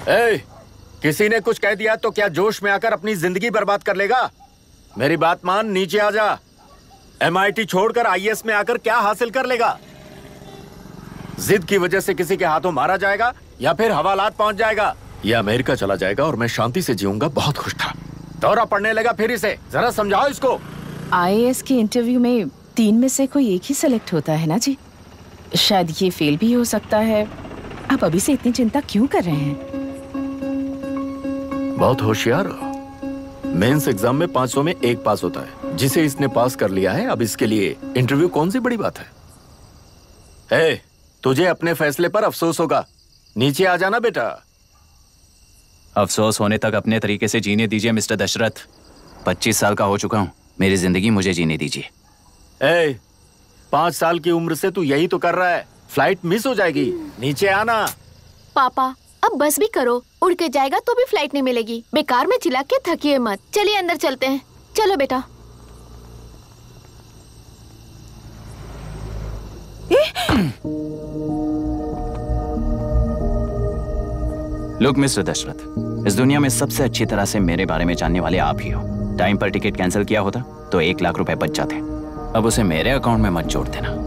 ए, किसी ने कुछ कह दिया तो क्या जोश में आकर अपनी जिंदगी बर्बाद कर लेगा? मेरी बात मान, नीचे आ जा। MIT छोड़कर IAS में आकर क्या हासिल कर लेगा? जिद की वजह से किसी के हाथों मारा जाएगा या फिर हवालात पहुंच जाएगा या अमेरिका चला जाएगा और मैं शांति से जीऊंगा। बहुत खुश था। दौरा पड़ने लगा फिर इसे। जरा समझाओ इसको। IAS के इंटरव्यू में 3 में से कोई एक ही सेलेक्ट होता है ना जी? शायद ये फेल भी हो सकता है। आप अभी से इतनी चिंता क्यों कर रहे हैं? बहुत होशियार हो। मेंस एग्जाम में 500 में 1 पास होता है, जिसे इसने पास कर लिया है। अब इसके लिए इंटरव्यू कौन सी बड़ी बात है? तुझे अपने फैसले पर अफसोस होगा। नीचे आ जाना बेटा। अफसोस होने तक अपने तरीके से जीने दीजिए मिस्टर दशरथ। 25 साल का हो चुका हूँ, मेरी जिंदगी मुझे जीने दीजिए। 5 साल की उम्र से तू यही तो कर रहा है। फ्लाइट मिस हो जाएगी। नीचे आना। पापा अब बस भी करो, उड़ के जाएगा तो भी फ्लाइट नहीं मिलेगी। बेकार में चिल्ला के थकिए मत। चलिए अंदर चलते हैं। चलो बेटा। लुक मिस्टर दशरथ, इस दुनिया में सबसे अच्छी तरह से मेरे बारे में जानने वाले आप ही हो। टाइम पर टिकट कैंसिल किया होता तो 1 लाख रुपए बच जाते। अब उसे मेरे अकाउंट में मत जोड़ देना।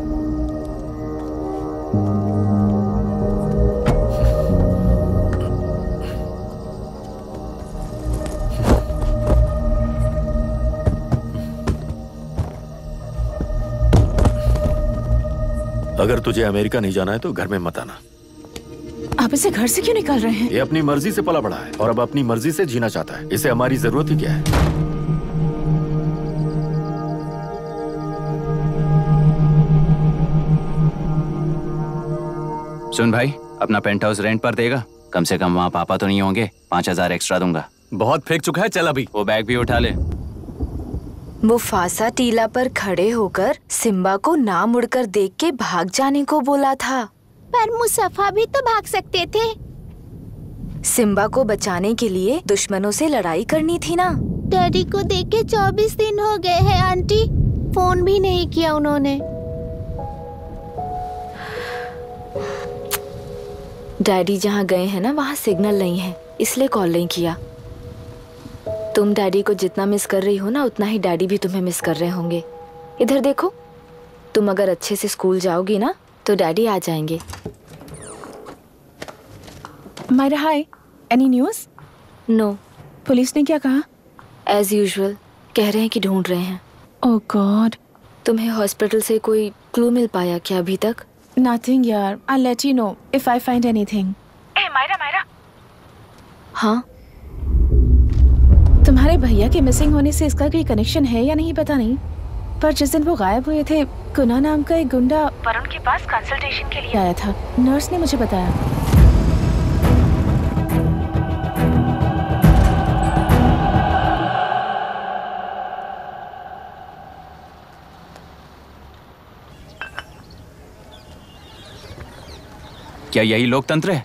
अगर तुझे अमेरिका नहीं जाना है तो घर में मत आना। आप इसे घर से क्यों निकाल रहे हैं? ये अपनी मर्जी से पला बड़ा है और अब अपनी मर्जी से जीना चाहता है। इसे हमारी जरूरत ही क्या है? सुन भाई, अपना पेंट हाउस रेंट पर देगा? कम से कम वहाँ पापा तो नहीं होंगे। 5000 एक्स्ट्रा दूंगा। बहुत फेंक चुका है, चल अभी। वो बैग भी उठा ले। मुफासा टीला पर खड़े होकर सिम्बा को ना मुड़कर देख के भाग जाने को बोला था। पर मुसफ़ा भी तो भाग सकते थे। सिम्बा को बचाने के लिए दुश्मनों से लड़ाई करनी थी ना। डैडी को देख के 24 दिन हो गए हैं आंटी। फोन भी नहीं किया उन्होंने। डैडी जहाँ गए हैं ना, वहाँ सिग्नल नहीं है, इसलिए कॉल नहीं किया। तुम डैडी को जितना मिस कर रही हो ना, उतना ही डैडी भी तुम्हें मिस कर रहे होंगे। इधर देखो, तुम अगर अच्छे से स्कूल जाओगी ना तो डैडी आ जाएंगे। मायरा हाय, एनी न्यूज़? नो। पुलिस ने क्या कहा? एज यूजुअल कह रहे हैं कि ढूंढ रहे हैं। ओह गॉड। तुम्हें हॉस्पिटल से कोई क्लू मिल पाया क्या अभी तक? नथिंग यार, I let you know if I find anything. Myra. हाँ, तुम्हारे भैया के मिसिंग होने से इसका कोई कनेक्शन है या नहीं पता नहीं, पर जिस दिन वो गायब हुए थे, कुना नाम का एक गुंडा वरुण के पास कंसल्टेशन के लिए आया था। नर्स ने मुझे बताया। क्या यही लोकतंत्र है?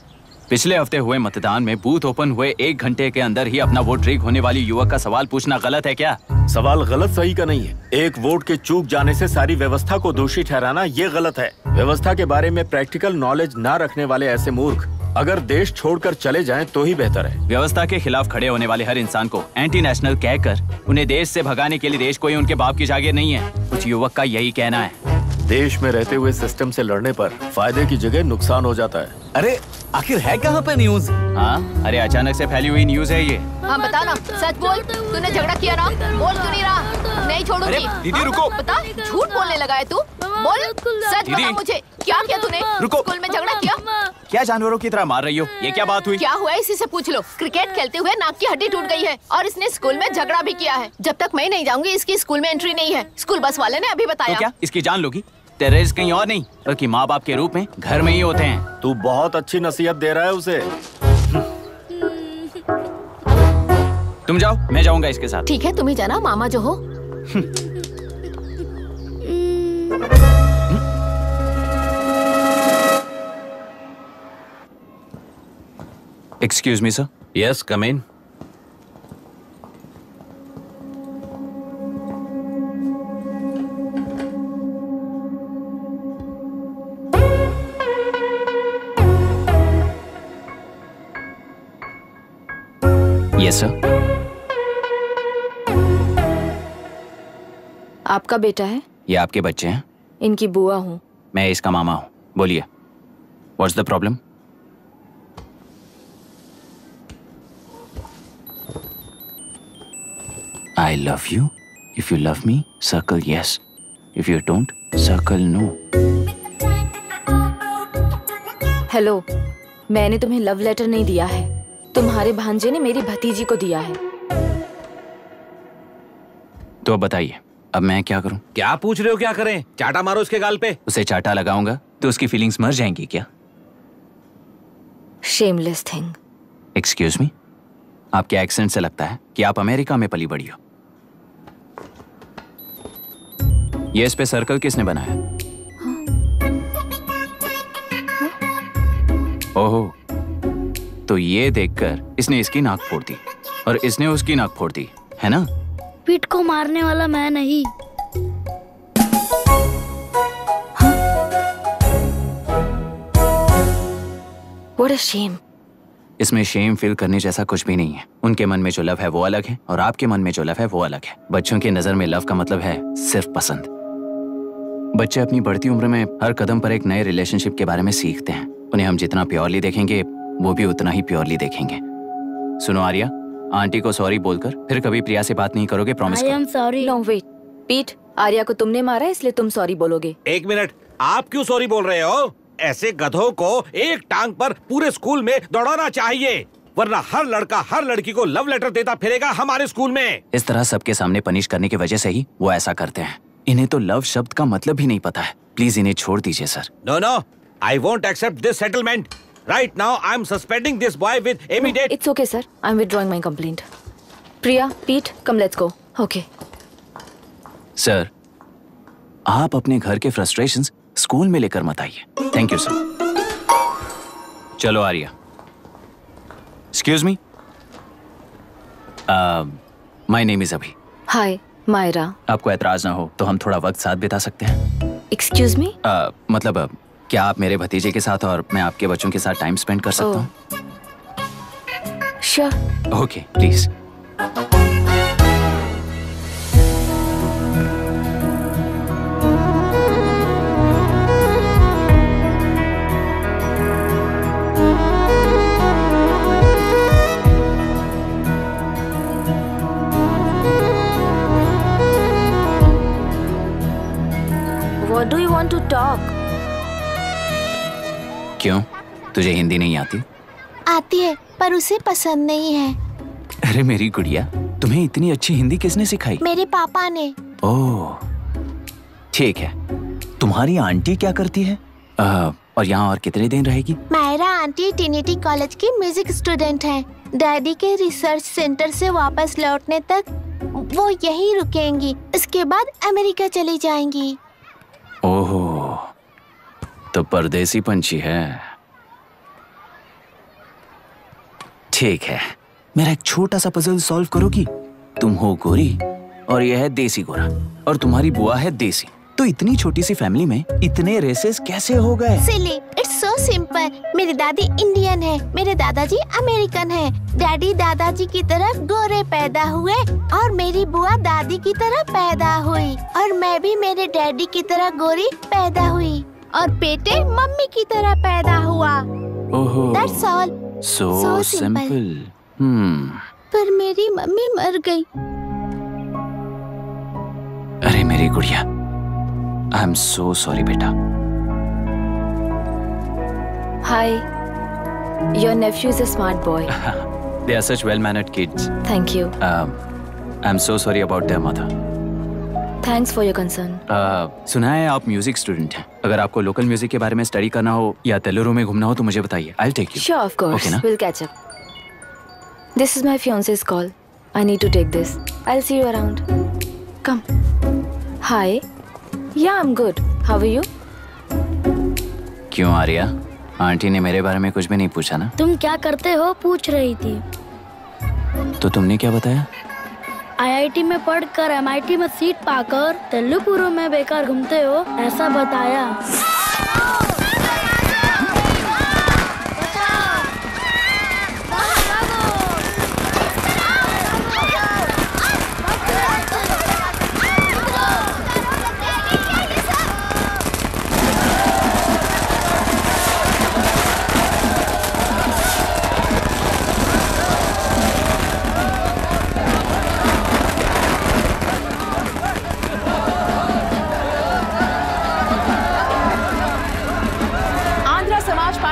पिछले हफ्ते हुए मतदान में बूथ ओपन हुए 1 घंटे के अंदर ही अपना वोट रीक होने वाली युवक का सवाल पूछना गलत है क्या? सवाल गलत सही का नहीं है। एक वोट के चूक जाने से सारी व्यवस्था को दोषी ठहराना ये गलत है। व्यवस्था के बारे में प्रैक्टिकल नॉलेज ना रखने वाले ऐसे मूर्ख अगर देश छोड़कर चले जाएं तो ही बेहतर है। व्यवस्था के खिलाफ खड़े होने वाले हर इंसान को एंटी नेशनल कहकर उन्हें देश से भगाने के लिए देश कोई उनके बाप की जागीर नहीं है। कुछ युवक का यही कहना है। देश में रहते हुए सिस्टम से लड़ने पर फायदे की जगह नुकसान हो जाता है। अरे आखिर है कहाँ पे न्यूज? हाँ, अरे अचानक से फैली हुई न्यूज है ये। हाँ बता ना, सच बोल। तूने झगड़ा किया ना? बोल क्यों नहीं रहा? नहीं छोड़ूंगी। दीदी रुको। बता, झूठ बोलने लगा है तू। बोल, सच बता मुझे, क्या किया तूने? रुको। स्कूल में झगड़ा किया? क्या जानवरों की तरह मार रही हो? ये क्या बात हुई? क्या हुआ इसी से पूछ लो। क्रिकेट खेलते हुए नाक की हड्डी टूट गई है और इसने स्कूल में झगड़ा भी किया है। जब तक मैं नहीं जाऊंगी इसकी स्कूल में एंट्री नहीं है। स्कूल बस वाले ने अभी बताया। तो क्या इसकी जान लोगी? टेररिस्ट कहीं और नहीं बल्कि माँ बाप के रूप में घर में ही होते हैं। तू बहुत अच्छी नसीहत दे रहा है उसे। तुम जाओ, मैं जाऊंगा इसके साथ। ठीक है, तुम ही जाना, मामा जो हो। Excuse me sir. Yes, come in. Yes sir. आपका बेटा है? ये आपके बच्चे हैं? इनकी बुआ हूँ। मैं इसका मामा हूँ। बोलिए, what's the problem? I love you. If you love me, circle yes. If you don't, circle no. Hello, मैंने तुम्हें लव लेटर नहीं दिया है। तुम्हारे भांजे ने मेरी भतीजी को दिया है। तो अब बताइए, अब मैं क्या करूं? क्या पूछ रहे हो? क्या करें? चाटा मारो उसके गाल पे। उसे चाटा लगाऊंगा तो उसकी फीलिंग्स मर जाएंगी क्या? Shameless thing. एक्सक्यूज मी, आपके एक्सेंट से लगता है कि आप अमेरिका में पली बड़ी हो। ये इस पे सर्कल किसने बनाया? ओहो, तो ये देखकर इसने इसकी नाक फोड़ दी और इसने उसकी नाक फोड़ दी, है ना? पीठ को मारने वाला मैं नहीं। What a shame. इसमें शेम फील करने जैसा कुछ भी नहीं है। उनके मन में जो लव है वो अलग है और आपके मन में जो लव है वो अलग है। बच्चों की नजर में लव का मतलब है सिर्फ पसंद। बच्चे अपनी बढ़ती उम्र में हर कदम पर एक नए रिलेशनशिप के बारे में सीखते हैं। उन्हें हम जितना प्योरली देखेंगे वो भी उतना ही प्योरली देखेंगे। सुनो आर्या, आंटी को सॉरी बोलकर फिर कभी प्रिया से बात नहीं करोगे, promise I am sorry. No wait, पीट, आर्या को तुमने मारा इसलिए तुम सॉरी बोलोगे। एक मिनट, आप क्यों सॉरी बोल रहे हो? ऐसे गधों को एक टांग पर पूरे स्कूल में दौड़ाना चाहिए, वरना हर लड़का हर लड़की को लव लेटर देता फिरेगा हमारे स्कूल में। इस तरह सबके सामने पनिश करने की वजह से ही वो ऐसा करते हैं। इन्हें तो लव शब्द का मतलब ही नहीं पता है। प्लीज इन्हें छोड़ दीजिए sir. No no, I won't accept this settlement. Right now, I'm suspending this boy with immediate. It's okay sir, I'm withdrawing my complaint. प्रिया, पीट, come let's go. Okay. Sir, आप अपने घर के फ्रस्ट्रेशंस स्कूल में लेकर मत आइए। Thank you sir. चलो Arya. Excuse me, my name is Abhi. Hi, Myra. आपको एतराज ना हो तो हम थोड़ा वक्त साथ बिता सकते हैं? Excuse me? मतलब क्या आप मेरे भतीजे के साथ और मैं आपके बच्चों के साथ टाइम स्पेंड कर सकता हूँ? Sure. Okay, please. What do you want to talk? क्यों, तुझे हिंदी नहीं आती? आती है पर उसे पसंद नहीं है। अरे मेरी गुड़िया, तुम्हें इतनी अच्छी हिंदी किसने सिखाई? मेरे पापा ने। ओह, ठीक है। तुम्हारी आंटी क्या करती है? और यहाँ और कितने दिन रहेगी? मायरा आंटी ट्रिनिटी कॉलेज की म्यूजिक स्टूडेंट हैं। डैडी के रिसर्च सेंटर से वापस लौटने तक वो यहीं रुकेंगी। इसके बाद अमेरिका चली जाएंगी। ओह, तो परदेसी पंछी है। ठीक है, मेरा एक छोटा सा पजल सॉल्व करोगी? तुम हो गोरी और यह है देसी गोरा और तुम्हारी बुआ है देसी। तो इतनी छोटी सी फैमिली में इतने रेसेस कैसे हो गए? सिली, इट्स सो सिंपल। मेरी दादी इंडियन है, मेरे दादाजी अमेरिकन है। डैडी दादाजी की तरह गोरे पैदा हुए और मेरी बुआ दादी की तरह पैदा हुई और मैं भी मेरे डैडी की तरह गोरी पैदा हुई और बेटे मम्मी की तरह पैदा हुआ। ओहो, That's all. so simple. पर मेरी मम्मी मर गई। अरे मेरी गुड़िया, आई एम सो सॉरी बेटा। Hi. Your nephew is a smart boy. They are such well-mannered kids. Thank you. I'm so sorry about their mother. Thanks for your concern. सुना है आप म्यूजिक स्टूडेंट हैं। अगर आपको लोकल म्यूजिक के बारे में स्टडी करना हो या तेलुरु में घूमना हो तो मुझे बताइए। I'll take you. Sure, of course. Okay, ना? We'll catch up. This is my fiance's call. I need to take this. I'll see you around. Come. Hi. Yeah, I'm good. How are you? क्यों Arya, aunty ने मेरे बारे में कुछ भी नहीं पूछा ना? तुम क्या करते हो पूछ रही थी। तो तुमने क्या बताया? IIT में पढ़कर MIT में सीट पाकर तेलुपुरु में बेकार घूमते हो ऐसा बताया।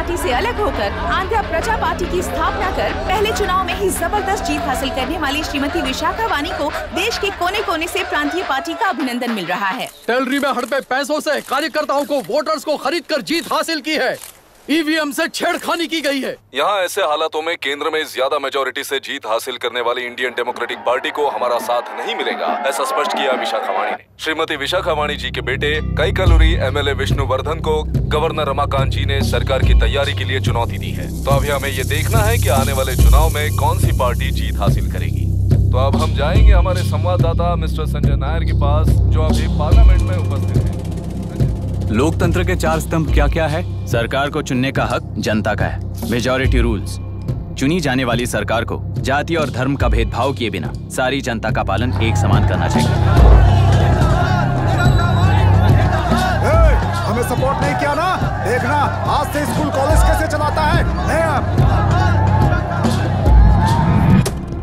पार्टी से अलग होकर आंध्र प्रजा पार्टी की स्थापना कर पहले चुनाव में ही जबरदस्त जीत हासिल करने वाली श्रीमती विशाखा वानी को देश के कोने कोने से प्रांतीय पार्टी का अभिनंदन मिल रहा है। टेलरी में हड़पे पैसों से कार्यकर्ताओं को वोटर्स को खरीद कर जीत हासिल की है। ईवीएम से छेड़खानी की गई है। यहाँ ऐसे हालातों में केंद्र में ज्यादा मेजोरिटी से जीत हासिल करने वाली इंडियन डेमोक्रेटिक पार्टी को हमारा साथ नहीं मिलेगा, ऐसा स्पष्ट किया विशाखा वाणी ने। श्रीमती विशाखा वाणी जी के बेटे कैकलुरी एमएलए विष्णुवर्धन को गवर्नर रमाकांत जी ने सरकार की तैयारी के लिए चुनौती दी है। तो अभी हमें ये देखना है कि आने वाले चुनाव में कौन सी पार्टी जीत हासिल करेगी। तो अब हम जाएंगे हमारे संवाददाता मिस्टर संजय नायर के पास, जो अभी पार्लियामेंट में उपस्थित है। लोकतंत्र के 4 स्तंभ क्या क्या है? सरकार को चुनने का हक जनता का है। Majority rules. चुनी जाने वाली सरकार को जाति और धर्म का भेदभाव किए बिना सारी जनता का पालन एक समान करना चाहिए। हमें सपोर्ट नहीं किया ना, देखना आज से स्कूल कॉलेज कैसे चलाता है।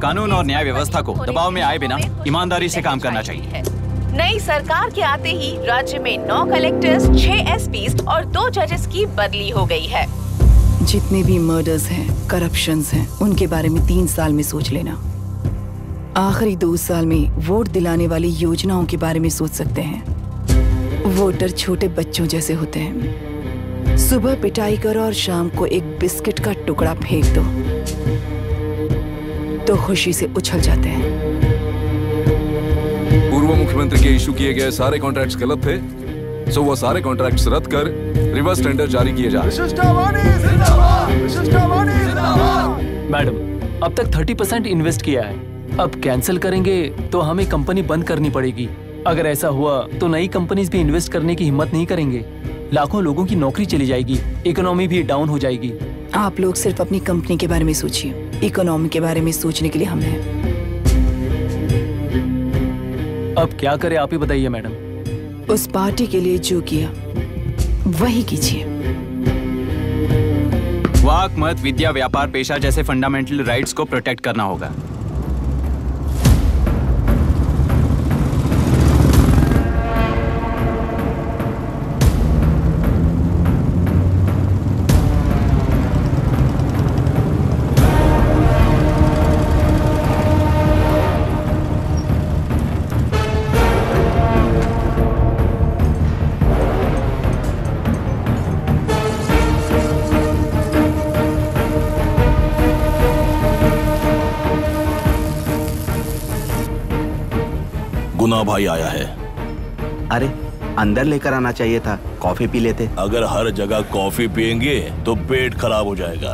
कानून और न्याय व्यवस्था को दबाव में आए बिना ईमानदारी से काम करना चाहिए। नई सरकार के आते ही राज्य में 9 कलेक्टर्स, 6 एसपीज और 2 जजेस की बदली हो गई है। जितने भी मर्डर्स हैं, करप्शंस हैं, उनके बारे में 3 साल में सोच लेना। आखिरी 2 साल में वोट दिलाने वाली योजनाओं के बारे में सोच सकते हैं। वोटर छोटे बच्चों जैसे होते हैं। सुबह पिटाई करो और शाम को एक बिस्किट का टुकड़ा फेंक दो तो खुशी से उछल जाते हैं। पूर्व मुख्यमंत्री के इशू किए गए सारे कॉन्ट्रैक्ट्स गलत थे, सो वो सारे कॉन्ट्रैक्ट्स रद्द कर रिवर्स टेंडर जारी किए जा रहे हैं। मैडम, अब तक 30% इन्वेस्ट किया है, अब कैंसिल करेंगे तो हमें कंपनी बंद करनी पड़ेगी। अगर ऐसा हुआ तो नई कंपनीज भी इन्वेस्ट करने की हिम्मत नहीं करेंगे। लाखों लोगों की नौकरी चली जाएगी, इकोनॉमी भी डाउन हो जाएगी। आप लोग सिर्फ अपनी कंपनी के बारे में सोचिए, इकोनॉमी के बारे में सोचने के लिए हम हैं। अब क्या करें आप ही बताइए मैडम। उस पार्टी के लिए जो किया वही कीजिए। वाक, मत, विद्या, व्यापार, पेशा जैसे फंडामेंटल राइट्स को प्रोटेक्ट करना होगा। गुना भाई आया है। अरे अंदर लेकर आना चाहिए था, कॉफी पी लेते। अगर हर जगह कॉफी पियेंगे तो पेट खराब हो जाएगा।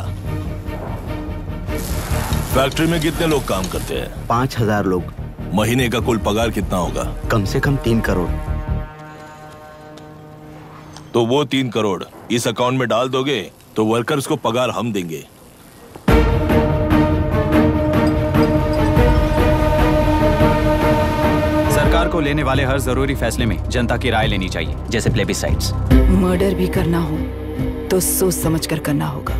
फैक्ट्री में कितने लोग काम करते हैं? 5000 लोग। महीने का कुल पगार कितना होगा? कम से कम 3 करोड़। तो वो 3 करोड़ इस अकाउंट में डाल दोगे तो वर्कर्स को पगार हम देंगे। सरकार को लेने वाले हर जरूरी फैसले में जनता की राय लेनी चाहिए, जैसे प्लेबिसाइट्स। मर्डर भी करना हो तो सोच समझ कर करना होगा,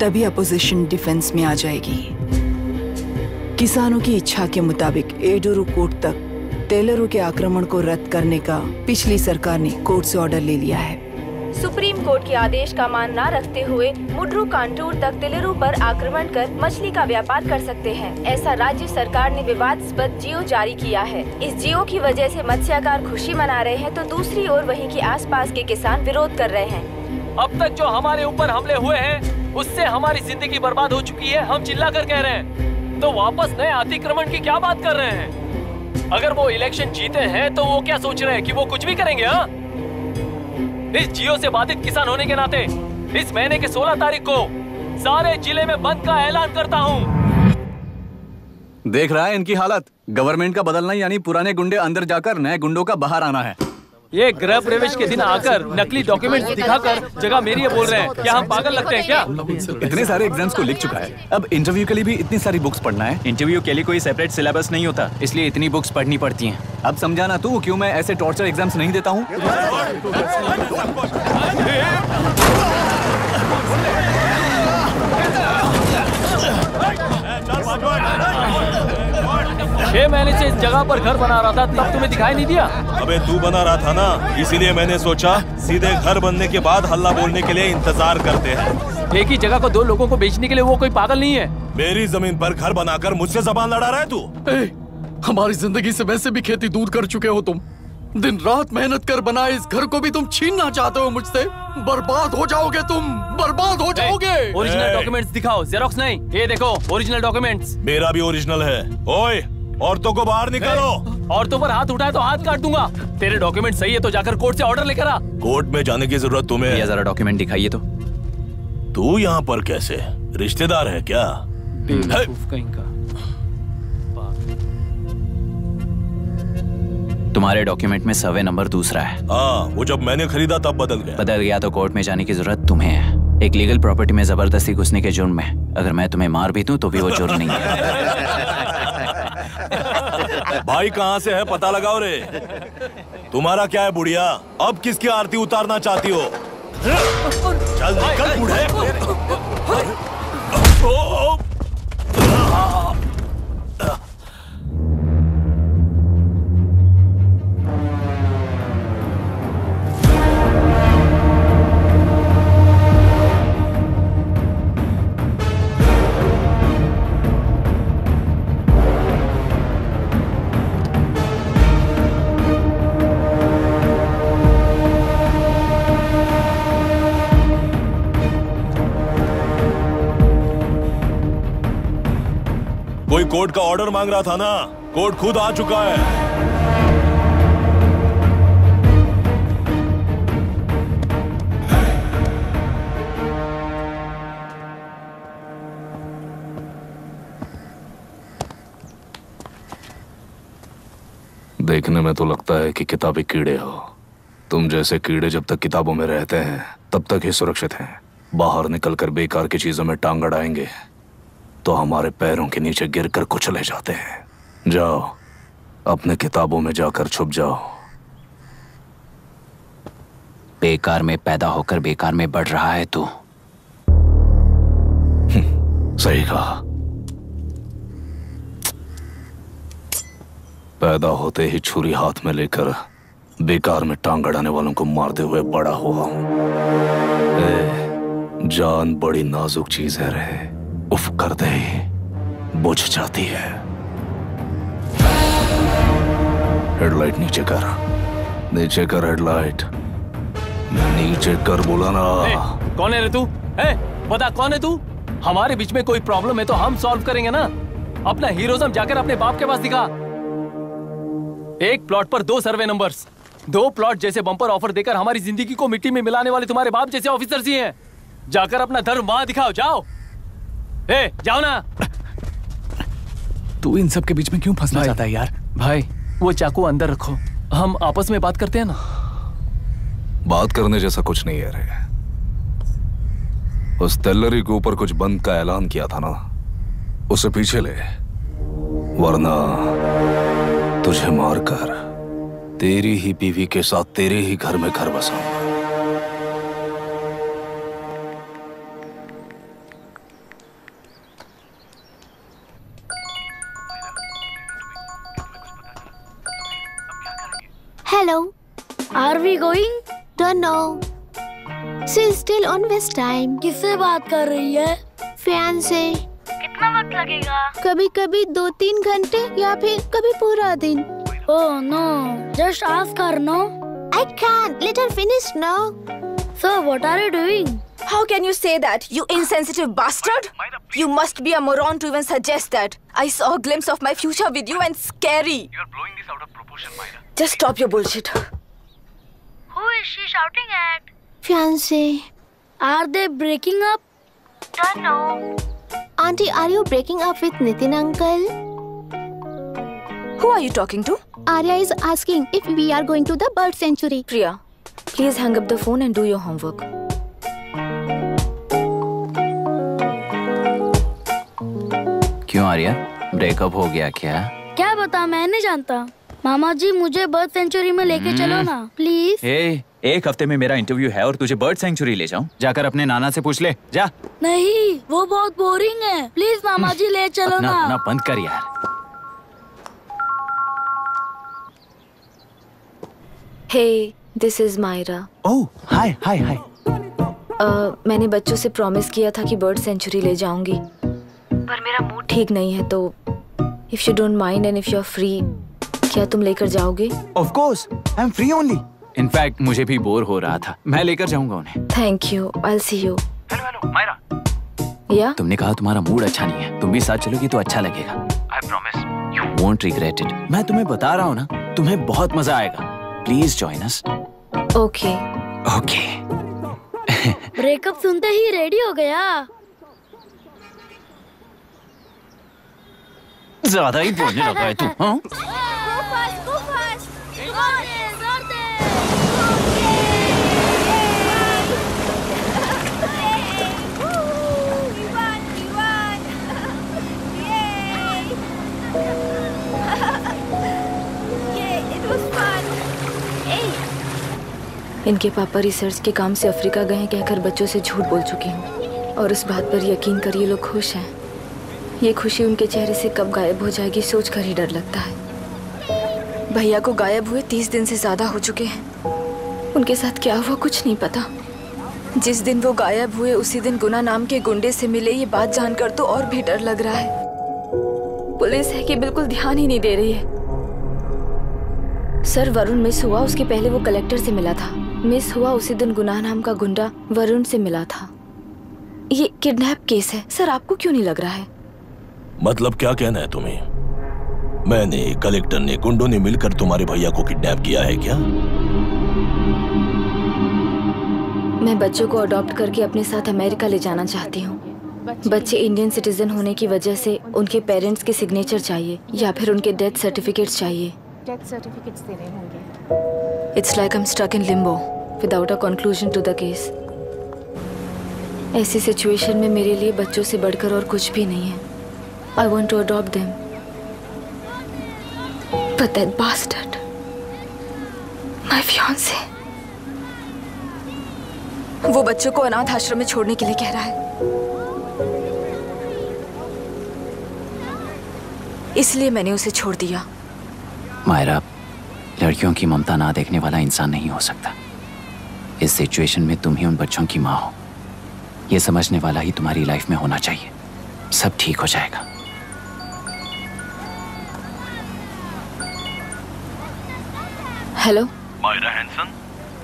तभी अपोजिशन डिफेंस में आ जाएगी। किसानों की इच्छा के मुताबिक एडोरू कोर्ट तक टेलरों के आक्रमण को रद्द करने का पिछली सरकार ने कोर्ट से ऑर्डर ले लिया है। सुप्रीम कोर्ट के आदेश का मान न रखते हुए मुड्रू कांटूर तक टेलरों पर आक्रमण कर मछली का व्यापार कर सकते हैं, ऐसा राज्य सरकार ने विवादास्पद जियो जारी किया है। इस जियो की वजह से मत्स्यकार खुशी मना रहे हैं तो दूसरी ओर वहीं के आसपास के किसान विरोध कर रहे हैं। अब तक जो हमारे ऊपर हमले हुए हैं उससे हमारी जिंदगी बर्बाद हो चुकी है। हम चिल्लाकर कह रहे हैं तो वापस नए अतिक्रमण की क्या बात कर रहे हैं? अगर वो इलेक्शन जीते हैं तो वो क्या सोच रहे हैं कि वो कुछ भी करेंगे? हाँ, इस जियो से बाधित किसान होने के नाते इस महीने के 16 तारीख को सारे जिले में बंद का ऐलान करता हूँ। देख रहा है इनकी हालत। गवर्नमेंट का बदलना यानी पुराने गुंडे अंदर जाकर नए गुंडों का बाहर आना है। ये गृह प्रवेश के दिन आकर नकली डॉक्यूमेंट दिखाकर जगह मेरी है बोल रहे हैं। क्या हम पागल लगते हैं क्या? इतने सारे एग्जाम्स को लिख चुका है, अब इंटरव्यू के लिए भी इतनी सारी बुक्स पढ़ना है। इंटरव्यू के लिए कोई सेपरेट सिलेबस नहीं होता, इसलिए इतनी बुक्स पढ़नी पड़ती हैं। अब समझाना तू क्यों मैं ऐसे टॉर्चर एग्जाम्स नहीं देता हूँ। महीने से इस जगह पर घर बना रहा था, तब तुम्हें दिखाई नहीं दिया? अबे तू बना रहा था ना, इसीलिए मैंने सोचा सीधे घर बनने के बाद हल्ला बोलने के लिए इंतजार करते हैं। एक ही जगह को दो लोगों को बेचने के लिए वो कोई पागल नहीं है। मेरी जमीन पर घर बनाकर मुझसे जबान लड़ा रहा है तू? हमारी जिंदगी से वैसे भी खेती दूर कर चुके हो तुम। दिन रात मेहनत कर बनाए इस घर को भी तुम छीनना चाहते हो मुझसे। बर्बाद हो जाओगे तुम, बर्बाद हो जाओगे। ओरिजिनल डॉक्यूमेंट्स दिखाओ, जेरोक्स नहीं। ये देखो ओरिजिनल डॉक्यूमेंट्स। मेरा भी ओरिजिनल है। ओए, औरतों को बाहर निकालो। औरतों पर हाथ उठाए तो हाथ काट दूंगा। तेरे डॉक्यूमेंट सही है तो जाकर कोर्ट से ऑर्डर लेकर आ। कोर्ट में जाने की जरूरत तुम्हें? ये जरा डॉक्यूमेंट दिखाइए तो। तू यहाँ पर कैसे? रिश्तेदार है क्या? कहीं का। तुम्हारे डॉक्यूमेंट में सर्वे नंबर दूसरा है। हाँ, वो जब मैंने खरीदा तब बदल गया। बदल गया तो कोर्ट में जाने की जरूरत तुम्हें है। एक लीगल प्रॉपर्टी में जबरदस्ती घुसने के जुर्म में अगर मैं तुम्हें मार भी दूं तो भी वो जुर्म नहीं है। भाई कहाँ से है पता लगाओ रे। तुम्हारा क्या है बुढ़िया? अब किसकी आरती उतारना चाहती हो? चल निकल बूढ़े। कोई कोर्ट का ऑर्डर मांग रहा था ना? कोर्ट खुद आ चुका है। देखने में तो लगता है कि किताबी कीड़े हो। तुम जैसे कीड़े जब तक किताबों में रहते हैं तब तक ही सुरक्षित हैं। बाहर निकलकर बेकार की चीजों में टांग अड़ाएंगे तो हमारे पैरों के नीचे गिरकर कुचले जाते हैं। जाओ, अपने किताबों में जाकर छुप जाओ। बेकार में पैदा होकर बेकार में बढ़ रहा है तू। सही कहा। पैदा होते ही छुरी हाथ में लेकर बेकार में टांग अड़ाने वालों को मारते हुए बड़ा हुआ हूं। जान बड़ी नाजुक चीज है रे, उफ कर दे बुझ जाती है। हेडलाइट नीचे कर, नीचे कर हेडलाइट, नीचे कर बोला ना। कौन है रे तू? बता कौन है तू? हमारे बीच में कोई प्रॉब्लम है तो हम सॉल्व करेंगे ना। अपना हीरोइज्म जाकर अपने बाप के पास दिखा। एक प्लॉट पर 2 सर्वे नंबर्स, 2 प्लॉट जैसे बम्पर ऑफर देकर हमारी जिंदगी को मिट्टी में मिलाने वाले तुम्हारे बाप जैसे ऑफिसर्स ही हैं। जाकर अपना धर्म वहां दिखाओ, जाओ। जाओ ना। तू इन सब के बीच में क्यों फंसना चाहता है यार? भाई वो चाकू अंदर रखो, हम आपस में बात करते हैं ना। बात करने जैसा कुछ नहीं है रे। उस तेलरी के ऊपर कुछ बंद का ऐलान किया था ना, उसे पीछे ले, वरना तुझे मारकर तेरी ही बीवी के साथ तेरे ही घर में घर बसाऊंगा। Hello. Are we going? Don't know. She's still on West time. किससे बात कर रही है? Fiancé. कितना वक्त लगेगा? कभी कभी 2-3 घंटे या फिर कभी पूरा दिन। Oh no. Just ask her, no? I can't. Let her finish, no? So what are you doing? How can you say that, you insensitive bastard? You must be a moron to even suggest that. I saw a glimpse of my future with you and scary. You're blowing this out of proportion, Myra. Just stop your bullshit. Who is she shouting at? Fiancé. Are they breaking up? Don't know. Auntie, are you breaking up with Nitin uncle? Who are you talking to? Arya is asking if we are going to the bird sanctuary. Priya, please hang up the phone and do your homework. क्यों Arya, breakup हो गया क्या? क्या बता, मैं नहीं जानता। मामा जी मुझे बर्ड सेंचुरी में लेके चलो ना प्लीज। एक हफ्ते में मेरा इंटरव्यू है और तुझे बर्ड सेंचुरी ले जाऊं? जाकर अपने नाना से पूछ ले, जा। नहीं, वो बहुत बोरिंग है, प्लीज मामा जी ले चलो ना। अपना बंद कर यार। हे, दिस इज मायरा। ओह, हाय हाय हाय। मैंने बच्चों से प्रॉमिस किया था कि बर्ड सेंचुरी ले जाऊंगी, पर मेरा मूड ठीक नहीं है, तो if you don't mind and if you are free, क्या तुम लेकर जाओगे? Of course, I am free only. In fact मुझे भी बोर हो रहा था, मैं लेकर जाऊंगा उन्हें। Thank you, I will see you. Hello hello Myra. या तुमने कहा तुम्हारा मूड अच्छा नहीं है, तुम भी साथ चलोगी तो अच्छा लगेगा। I promise you won't regret it. मैं तुम्हें बता रहा हूँ ना, तुम्हें बहुत मजा आएगा। Please join us. Okay okay. Breakup सुनते ही रेडी हो गया। ज्यादा ही बोलने लगा है तू, हाँ? इनके पापा रिसर्च के काम से अफ्रीका गए कहकर बच्चों से झूठ बोल चुकी हूँ, और उस बात पर यकीन कर ये लोग खुश हैं। ये खुशी उनके चेहरे से कब गायब हो जाएगी सोचकर ही डर लगता है। भैया को गायब हुए 30 दिन से ज्यादा हो चुके हैं। उनके साथ क्या हुआ कुछ नहीं पता। जिस दिन वो गायब हुए उसी दिन गुना नाम के गुंडे से मिले, ये बात जानकर तो और भी डर लग रहा है। पुलिस है कि बिल्कुल ध्यान ही नहीं दे रही है। सर, वरुण मिस हुआ, उसके पहले वो कलेक्टर से मिला था। मिस हुआ उसी दिन गुनाह नाम का गुंडा वरुण से मिला था। ये किडनैप केस है। सर, आपको क्यों नहीं लग रहा है? मतलब क्या कहना है तुम्हें? मैंने, कलेक्टर ने, गुंडों ने मिलकर तुम्हारे भैया को किडनैप किया है क्या? मैं बच्चों को अडॉप्ट करके अपने साथ अमेरिका ले जाना चाहती हूँ। बच्चे इंडियन सिटीजन होने की वजह से उनके पेरेंट्स के सिग्नेचर चाहिए या फिर उनके डेथ सर्टिफिकेट्स चाहिए। डेथ सर्टिफिकेट्स देने होंगे। It's like I'm stuck in limbo without a conclusion to the case. ऐसी सिचुएशन में मेरे लिए बच्चों से बढ़कर और कुछ भी नहीं है। I want to adopt them, but that bastard, my fiancé, वो बच्चों को अनाथ आश्रम में छोड़ने के लिए कह रहा है। इसलिए मैंने उसे छोड़ दिया। मायरा, लड़कियों की ममता ना देखने वाला इंसान नहीं हो सकता। इस सिचुएशन में तुम ही उन बच्चों की माँ हो, ये समझने वाला ही तुम्हारी लाइफ में होना चाहिए। सब ठीक हो जाएगा। Hello Myra Hansen.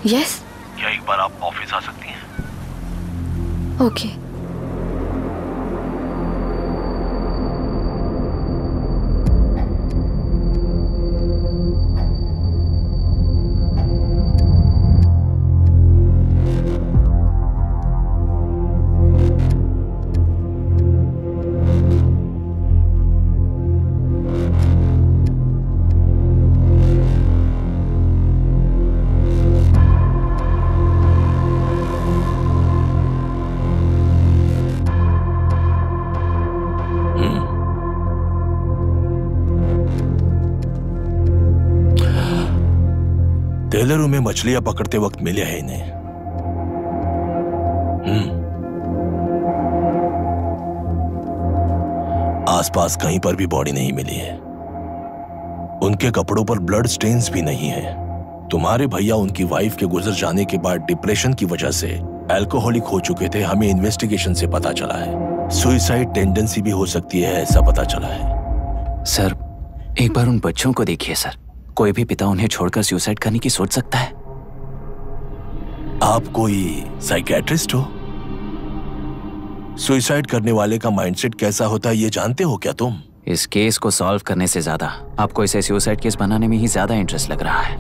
यस। क्या एक बार आप ऑफिस आ सकती हैं? ओके। टेलरों में मछलियां पकड़ते वक्त मिले हैं इन्हें। आसपास कहीं पर भी बॉडी नहीं मिली है। उनके कपड़ों पर ब्लड स्टेन्स भी नहीं है। तुम्हारे भैया उनकी वाइफ के गुजर जाने के बाद डिप्रेशन की वजह से अल्कोहलिक हो चुके थे। हमें इन्वेस्टिगेशन से पता चला है सुसाइड टेंडेंसी भी हो सकती है, ऐसा पता चला है। सर, एक बार उन बच्चों को देखिए सर। कोई भी पिता उन्हें छोड़कर सुसाइड करने की सोच सकता है? आप कोई साइकियाट्रिस्ट हो? सुसाइड करने वाले का माइंडसेट कैसा होता है ये जानते हो क्या तुम? इस केस को सॉल्व करने से ज्यादा आपको इसे सुसाइड केस बनाने में ही ज्यादा इंटरेस्ट लग रहा है।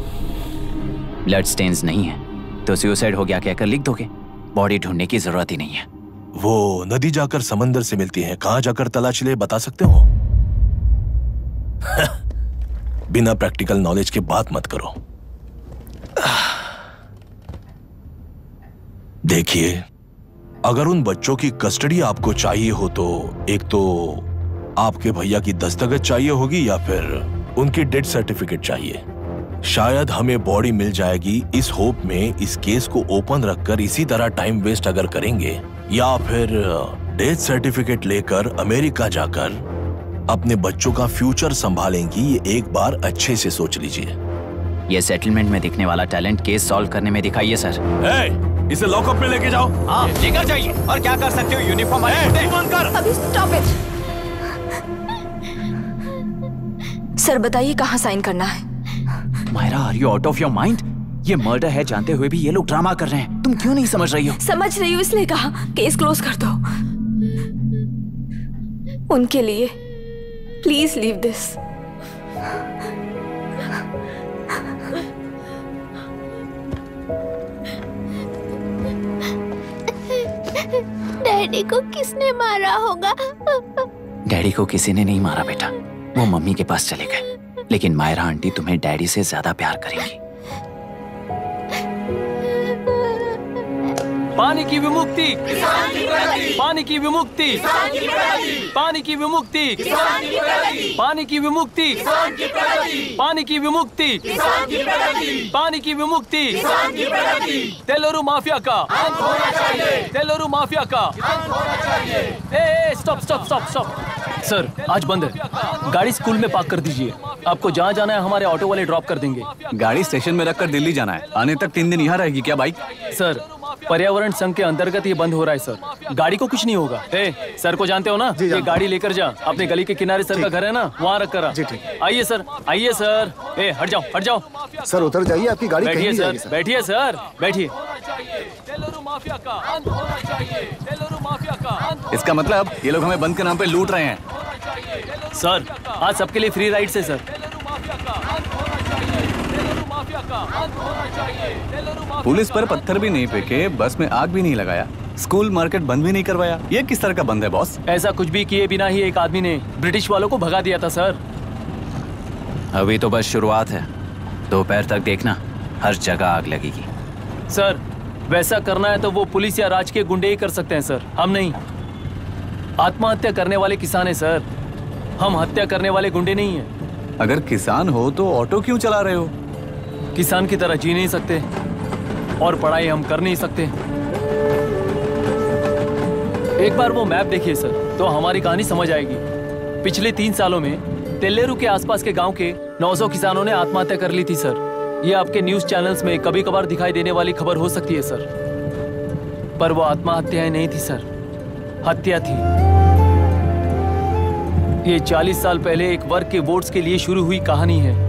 ब्लड स्टेन्स नहीं है तो सुसाइड हो गया कहकर लिख दोगे। बॉडी ढूंढने की जरूरत ही नहीं है। वो नदी जाकर समंदर से मिलती है, कहां जाकर तलाश ले बता सकते हो? बिना प्रैक्टिकल नॉलेज के बात मत करो। देखिए, अगर उन बच्चों की कस्टडी आपको चाहिए हो तो एक तो आपके भैया की दस्तखत चाहिए होगी या फिर उनकी डेथ सर्टिफिकेट चाहिए। शायद हमें बॉडी मिल जाएगी इस होप में इस केस को ओपन रखकर इसी तरह टाइम वेस्ट अगर करेंगे, या फिर डेथ सर्टिफिकेट लेकर अमेरिका जाकर अपने बच्चों का फ्यूचर संभालेंगी, ये एक बार अच्छे से सोच लीजिए। ये सेटलमेंट में दिखने वाला टैलेंट केस सॉल्व करने में दिखाइए सर। इसे लॉकअप में लेके जाओ। हाँ लेकर जाइए। और क्या कर सकते हो यूनिफॉर्म कर। अभी स्टॉप इट। सर बताइए कहाँ साइन करना है? Myra are you out of your mind? ये मर्डर है जानते हुए भी ये लोग ड्रामा कर रहे हैं। तुम क्यों नहीं समझ रही हो? समझ रही हूँ इसलिए कहा केस क्लोज कर दो। उनके लिए प्लीज लीव दिस। डैडी को किसने मारा होगा? डैडी को किसी ने नहीं मारा बेटा, वो मम्मी के पास चले गए। लेकिन मायरा आंटी तुम्हें डैडी से ज्यादा प्यार करेंगी। पानी की विमुक्ति, पानी की विमुक्ति, पानी की विमुक्ति, पानी की विमुक्ति, पानी की विमुक्ति, पानी की विमुक्ति, तेलुरु माफिया का, तेलुरु माफिया का। Stop stop stop stop. Sir आज बंद है, गाड़ी स्कूल में पार्क कर दीजिए। आपको जहाँ जाना है हमारे ऑटो वाले ड्रॉप कर देंगे। गाड़ी स्टेशन में रखकर दिल्ली जाना है, आने तक 3 दिन यहाँ रहेगी क्या बाइक? सर पर्यावरण संघ के अंतर्गत ये बंद हो रहा है सर, गाड़ी को कुछ नहीं होगा। सर को जानते हो ना, ये गाड़ी लेकर जा, अपने गली के किनारे सर का घर है ना, वहाँ रख कर आइए सर, आइए सर। हट जाओ हट जाओ सर, उतर जाइए, आपकी गाड़ी बैठिए सर, बैठिए सर, बैठिए। इसका मतलब ये लोग हमें बंद के नाम पे लूट रहे हैं। सर आज सबके लिए फ्री राइड से सर। पुलिस पर पत्थर भी नहीं फेंके, बस में आग भी नहीं लगाया, स्कूल मार्केट बंद भी नहीं करवाया। ये किस तरह का बंद है बॉस? ऐसा कुछ भी किए बिना ही एक आदमी ने ब्रिटिश वालों को भगा दिया था सर। अभी तो बस शुरुआत है, दोपहर तक देखना हर जगह आग लगेगी। सर वैसा करना है तो वो पुलिस या राज के गुंडे ही कर सकते हैं सर, हम नहीं। आत्महत्या करने वाले किसान है सर, हम हत्या करने वाले गुंडे नहीं हैं। अगर किसान हो तो ऑटो क्यों चला रहे हो? किसान की तरह जी नहीं सकते और पढ़ाई हम कर नहीं सकते। एक बार वो मैप देखिए सर तो हमारी कहानी समझ आएगी। पिछले 3 सालों में तेल्लेरू के आसपास के गांव के 900 किसानों ने आत्महत्या कर ली थी सर। ये आपके न्यूज चैनल्स में कभी कभार दिखाई देने वाली खबर हो सकती है सर, पर वो आत्महत्याएं नहीं थी सर, हत्या थी। ये 40 साल पहले एक वर्ग के वोट्स के लिए शुरू हुई कहानी है।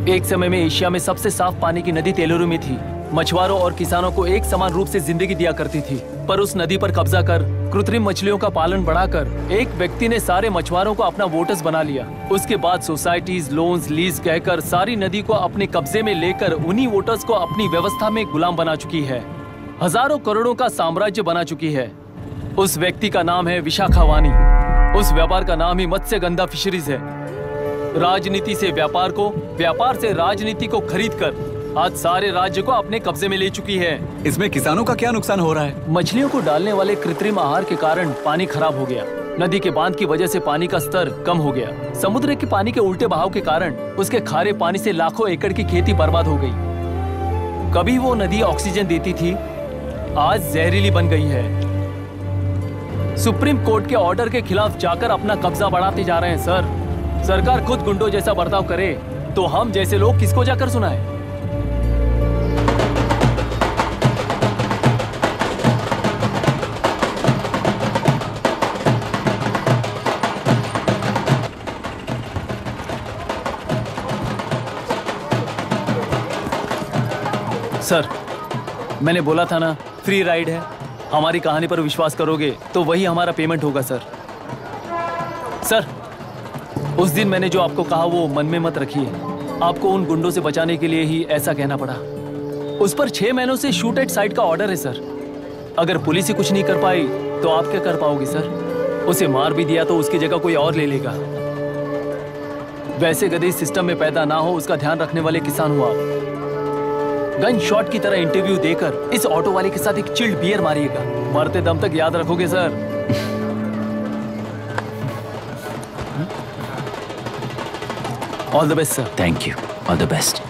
एक समय में एशिया में सबसे साफ पानी की नदी तेलुरु में थी। मछुआरों और किसानों को एक समान रूप से जिंदगी दिया करती थी, पर उस नदी पर कब्जा कर कृत्रिम मछलियों का पालन बढ़ाकर एक व्यक्ति ने सारे मछुआरों को अपना वोटर्स बना लिया। उसके बाद सोसाइटीज, लोन्स, लीज कहकर सारी नदी को अपने कब्जे में लेकर उन्हीं वोटर्स को अपनी व्यवस्था में गुलाम बना चुकी है। हजारों करोड़ों का साम्राज्य बना चुकी है। उस व्यक्ति का नाम है विशाखावानी। उस व्यापार का नाम ही मत्स्यगंधा फिशरीज है। राजनीति से व्यापार को, व्यापार से राजनीति को खरीद कर आज सारे राज्य को अपने कब्जे में ले चुकी है। इसमें किसानों का क्या नुकसान हो रहा है? मछलियों को डालने वाले कृत्रिम आहार के कारण पानी खराब हो गया। नदी के बांध की वजह से पानी का स्तर कम हो गया। समुद्र के पानी के उल्टे बहाव के कारण उसके खारे पानी से लाखों एकड़ की खेती बर्बाद हो गई। कभी वो नदी ऑक्सीजन देती थी, आज जहरीली बन गई है। सुप्रीम कोर्ट के ऑर्डर के खिलाफ जाकर अपना कब्जा बढ़ाते जा रहे हैं सर। सरकार खुद गुंडों जैसा बर्ताव करे तो हम जैसे लोग किसको जाकर सुनाए? सर मैंने बोला था ना, फ्री राइड है। हमारी कहानी पर विश्वास करोगे तो वही हमारा पेमेंट होगा सर। सर उस दिन मैंने जो आपको कहा वो मन में मत रखिए। आपको उन गुंडों से बचाने के लिए ही ऐसा कहना पड़ा। उस पर 6 महीनों से शूट एट साइट का ऑर्डर है सर। अगर पुलिस ही कुछ नहीं कर पाई तो आप क्या कर पाओगे सर? उसे मार भी दिया तो उसकी जगह कोई और ले लेगा। वैसे गधे सिस्टम में पैदा ना हो उसका ध्यान रखने वाले किसान हो आप। गन शॉट की तरह इंटरव्यू देकर इस ऑटो वाले के साथ एक चिल्ड बियर मारिएगा। मरते दम तक याद रखोगे sir. All the best sir. Thank you, all the best.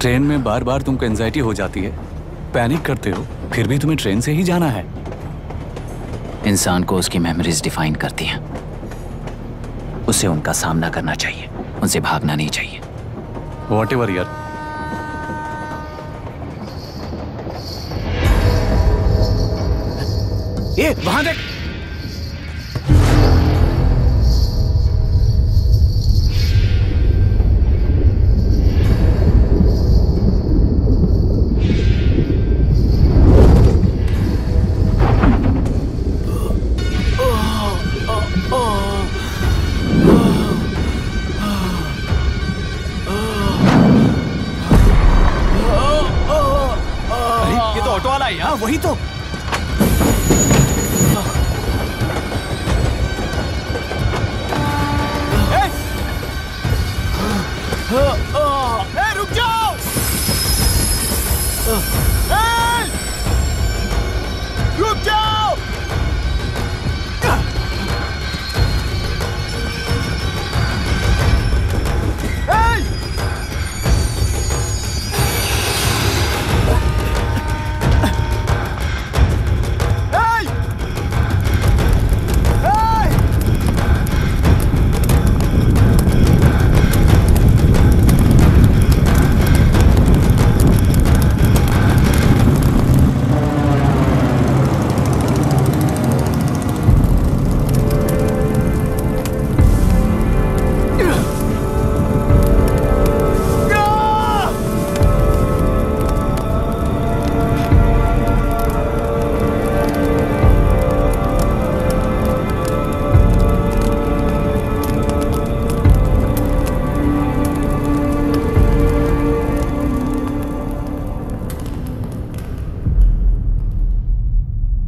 Train में बार बार तुमको एंजाइटी हो जाती है, पैनिक करते हो, फिर भी तुम्हें ट्रेन से ही जाना है। इंसान को उसकी मेमोरीज डिफाइन करती हैं। उसे उनका सामना करना चाहिए, उनसे भागना नहीं चाहिए। व्हाटएवर यार। ये वहां देख। ये तो ऑटो वाला है यार। वही तो। रुक जाओ! रुक जाओ!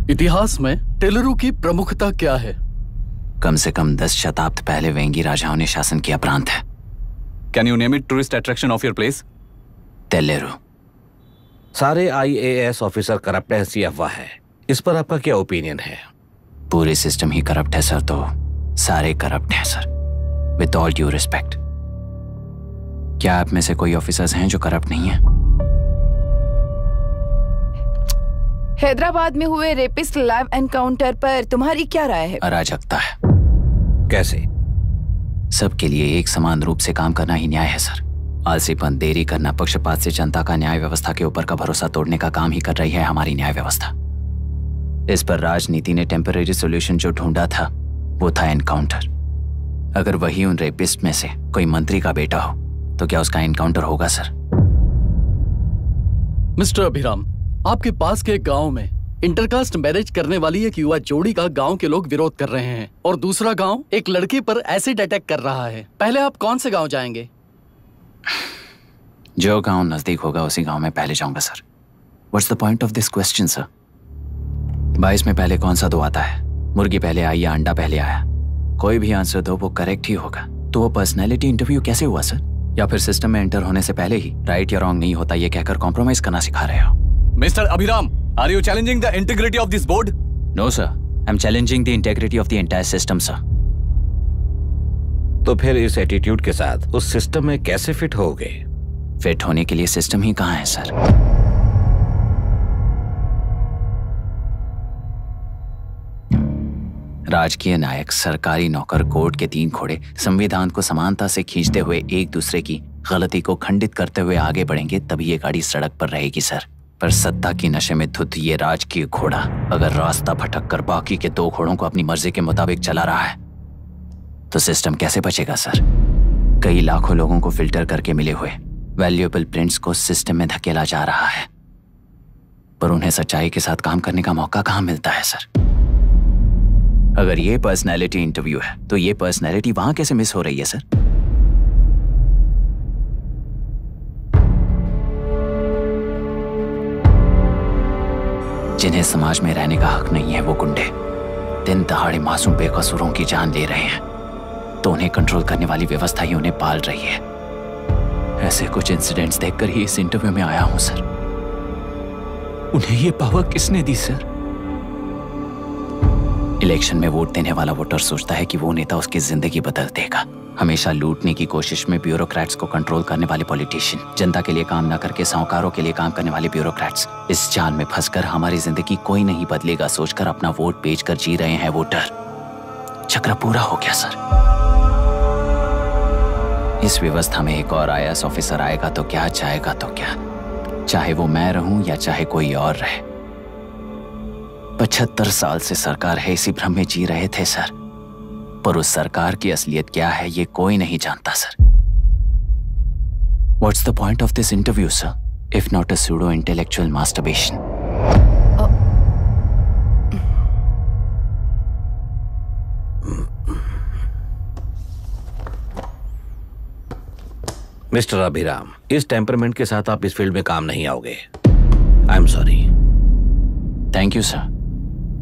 इतिहास में टेलरू की प्रमुखता क्या है? कम से कम 10 शताब्द पहले वेंगी राजाओं ने शासन किया प्रांत है। Can you name it tourist attraction of your place? टेलरू। सारे IAS ऑफिसर करप्ट है, ऐसी अफवाह है। इस पर आपका क्या ओपिनियन है? पूरे सिस्टम ही करप्ट है सर, तो सारे करप्ट हैं sir, with all due respect. क्या आप में से कोई ऑफिसर्स हैं जो करप्ट नहीं है? हैदराबाद में हुए रेपिस्ट लाइव एनकाउंटर पर तुम्हारी क्या राय है? अराजकता है। कैसे? सबके लिए एक समान रूप से काम करना ही न्याय है सर। आलसीपन, देरी करना, पक्षपात से जनता का न्याय व्यवस्था के ऊपर का भरोसा तोड़ने का काम ही कर रही है हमारी न्याय व्यवस्था। इस पर राजनीति ने टेम्परेरी सोल्यूशन जो ढूंढा था वो था एनकाउंटर। अगर वही उन रेपिस्ट में से कोई मंत्री का बेटा हो तो क्या उसका एनकाउंटर होगा सर? मिस्टर अभिराम, आपके पास के गांव में इंटरकास्ट मैरिज करने वाली एक युवा जोड़ी का गांव के लोग विरोध कर रहे हैं और दूसरा गांव एक लड़के पर एसिड अटैक कर रहा है। पहले आप कौन से गांव जाएंगे? जो गांव नजदीक होगा उसी गांव में पहले जाऊंगा sir. What's the point of this question sir? 22 में पहले कौन सा दो आता है? मुर्गी पहले आई या अंडा पहले आया? कोई भी आंसर दो वो करेक्ट ही होगा। तो वो पर्सनैलिटी इंटरव्यू कैसे हुआ सर? या फिर सिस्टम में एंटर होने से पहले ही राइट या रॉन्ग नहीं होता ये कहकर कॉम्प्रोमाइज करना सिखा रहे हो? Mr. Abhiram, are you challenging the integrity of this board? No, sir. I'm challenging the integrity of the entire system, sir. तो फिर इस एटीट्यूड के साथ उस सिस्टम में कैसे फिट होगे? फिट होने के लिए सिस्टम ही कहाँ है सर? राजकीय नायक, सरकारी नौकर, कोर्ट के 3 घोड़े संविधान को समानता से खींचते हुए एक दूसरे की गलती को खंडित करते हुए आगे बढ़ेंगे तभी ये गाड़ी सड़क पर रहेगी सर। पर सत्ता की नशे में धुत ये राजकीय घोड़ा अगर रास्ता भटक कर बाकी के 2 घोड़ों को अपनी मर्जी के मुताबिक चला रहा है तो सिस्टम कैसे बचेगा सर? कई लाखों लोगों को फिल्टर करके मिले हुए वैल्यूएबल प्रिंट्स को सिस्टम में धकेला जा रहा है, पर उन्हें सच्चाई के साथ काम करने का मौका कहां मिलता है सर? अगर ये पर्सनैलिटी इंटरव्यू है तो ये पर्सनैलिटी वहां कैसे मिस हो रही है सर? जिन्हें समाज में रहने का हक नहीं है वो गुंडे दिन दहाड़े मासूम बेकसूरों की जान ले रहे हैं, तो उन्हें कंट्रोल करने वाली व्यवस्था ही उन्हें पाल रही है। ऐसे कुछ इंसिडेंट्स देखकर ही इस इंटरव्यू में आया हूं सर। उन्हें ये पावर किसने दी सर? इलेक्शन में वोट देने वाला वोटर सोचता है कि वो नेता उसकी जिंदगी बदल देगा, हमेशा लूटने की कोशिश में ब्यूरोक्रेट्स को कंट्रोल करने वाले पॉलिटिशियन, जनता के लिए काम न करके साहूकारों के लिए काम करने वाले ब्यूरोक्रेट्स, इस जाल में फंसकर हमारी जिंदगी कोई नहीं बदलेगा सोचकर अपना वोट बेचकर जी रहे हैं वोटर। चक्र पूरा हो गया सर। इस व्यवस्था में एक और IAS ऑफिसर आएगा तो क्या, जाएगा तो क्या, चाहे वो मैं रहूं या चाहे कोई और रहे। 75 साल से सरकार है इसी भ्रम में जी रहे थे सर, पर उस सरकार की असलियत क्या है ये कोई नहीं जानता sir. What's the point of this interview, sir, if not a pseudo-intellectual masturbation? Mister Abhiram, इस टेम्परमेंट के साथ आप इस फील्ड में काम नहीं आओगे। I am sorry. Thank you sir.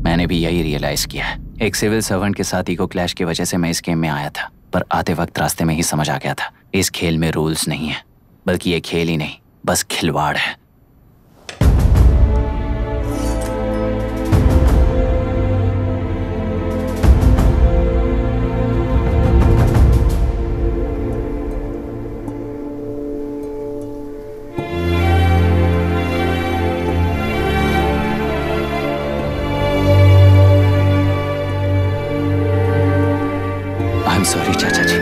मैंने भी यही रियलाइज किया है। एक सिविल सर्वेंट के साथ ईगो क्लैश की वजह से मैं इस गेम में आया था, पर आते वक्त रास्ते में ही समझ आ गया था इस खेल में रूल्स नहीं है, बल्कि ये खेल ही नहीं बस खिलवाड़ है। सॉरी चाचा जी।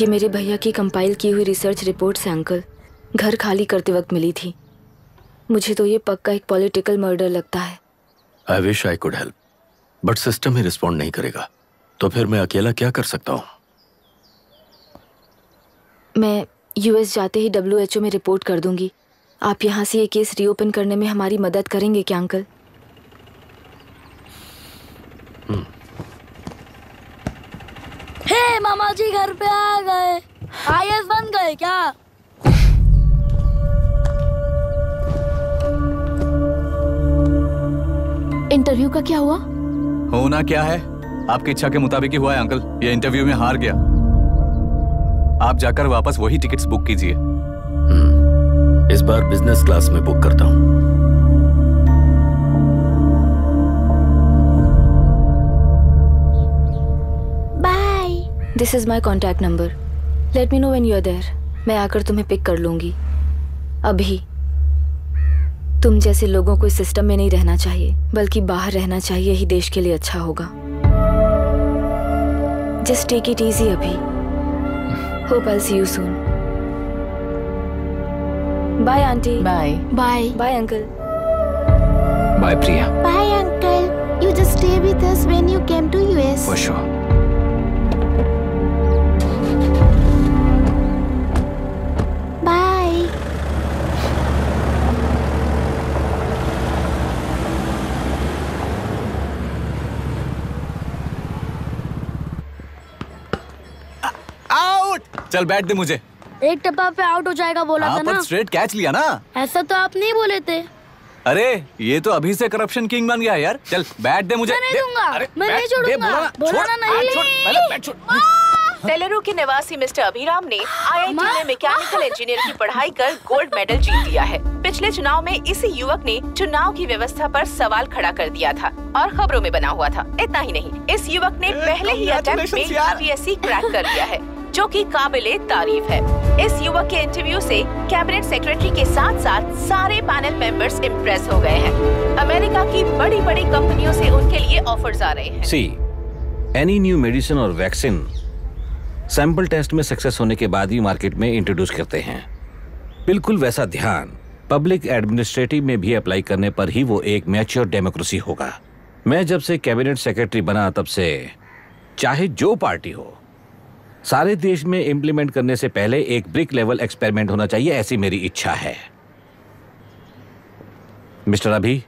ये मेरे भैया की कंपाइल की हुई रिसर्च रिपोर्ट से अंकल, घर खाली करते वक्त मिली थी। मुझे तो ये पक्का एक पॉलिटिकल मर्डर लगता है। I wish I could help, but system he respond नहीं करेगा, तो फिर मैं अकेला क्या कर सकता हूँ? मैं US जाते ही WHO में रिपोर्ट कर दूंगी। आप यहाँ से ये केस रीओपन करने में हमारी मदद करेंगे क्या अंकल? हे मामा जी घर पे आ गए। IAS बन गए क्या? इंटरव्यू का क्या हुआ? होना क्या है, आपकी इच्छा के मुताबिक ही हुआ है अंकल। ये इंटरव्यू में हार गया। आप जाकर वापस वही टिकट्स बुक कीजिए। इस बार बिजनेस क्लास में बुक करता हूँ। Bye. This is my contact number. Let me know when you are there. मैं आकर तुम्हें पिक कर लूंगी। अभी तुम जैसे लोगों को इस सिस्टम में नहीं रहना चाहिए, बल्कि बाहर रहना चाहिए, ही देश के लिए अच्छा होगा। जस्ट टेक इट इजी अभी। Hope I see you soon. Bye aunty. Bye bye bye uncle. Bye Priya. Bye, Uncle. You just stay with us when you came to US. For sure. Bye. Out. चल बैठ दे मुझे। एक टप्पा पे out हो जाएगा बोला था ना। पर स्ट्रेट कैच लिया ना। ऐसा तो आप नहीं बोले थे। अरे ये तो अभी से करप्शन किंग बन गया यार। चल बैठ दे मुझे। मैं नहीं दूंगा। मैं नहीं छोड़ूंगा। बोला ना नहीं। टेलरू के निवासी मिस्टर अभिराम ने IIT में मैकेनिकल इंजीनियर की पढ़ाई कर गोल्ड मेडल जीत लिया है। पिछले चुनाव में इसी युवक ने चुनाव की व्यवस्था पर सवाल खड़ा कर दिया था और खबरों में बना हुआ था। इतना ही नहीं, इस युवक ने पहले ही अटेम्प्ट में UPSC क्रैक कर लिया है, जो कि काबिले तारीफ है। इस युवक के इंटरव्यू से कैबिनेट सेक्रेटरी के साथ साथ सारे पैनल मेंबर्स इम्प्रेस हो गए हैं। अमेरिका की बड़ी बड़ी कंपनियों से उनके लिए ऑफर्स आ रहे हैं। सी एनी न्यू मेडिसिन और वैक्सीन सैंपल टेस्ट में सक्सेस होने के बाद ही मार्केट में इंट्रोड्यूस करते हैं। बिल्कुल वैसा ध्यान पब्लिक एडमिनिस्ट्रेटिव में भी अप्लाई करने पर ही वो एक मैच्योर डेमोक्रेसी होगा। मैं जब से कैबिनेट सेक्रेटरी बना तब से चाहे जो पार्टी हो, सारे देश में इंप्लीमेंट करने से पहले एक ब्रिक लेवल एक्सपेरिमेंट होना चाहिए, ऐसी मेरी इच्छा है। मिस्टर अभी,